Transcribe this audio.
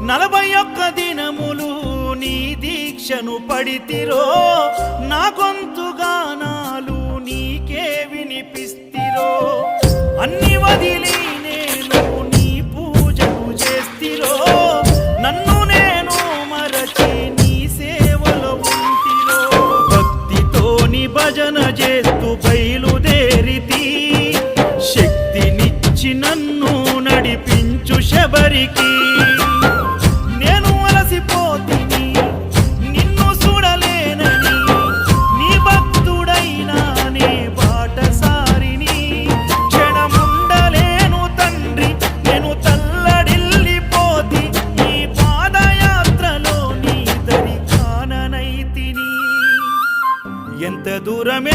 41 దినములు నీ దీక్షను పడితిరో, నా గొంతు గానాలు నీకే వినిపిస్తిరో. అన్ని వదిలి నేను నీ పూజలు చేస్తిరో, నన్ను నేను మరచి నీ సేవలో ఉంటిరో. భక్తితోని భజన చేస్తూ బయలుదేరితి, శక్తినిచ్చి నన్ను నడిపించు శబరికి. నేను అలసిపోతిని నిన్ను చూడలేనని, నీ భక్తుడైనా నే బాటసారిని. క్షణముండలేను తండ్రి నేను తల్లడిల్లిపోతి, ఈ పాదయాత్రలో నీ దరి కాననైతిని. ఎంత దూరం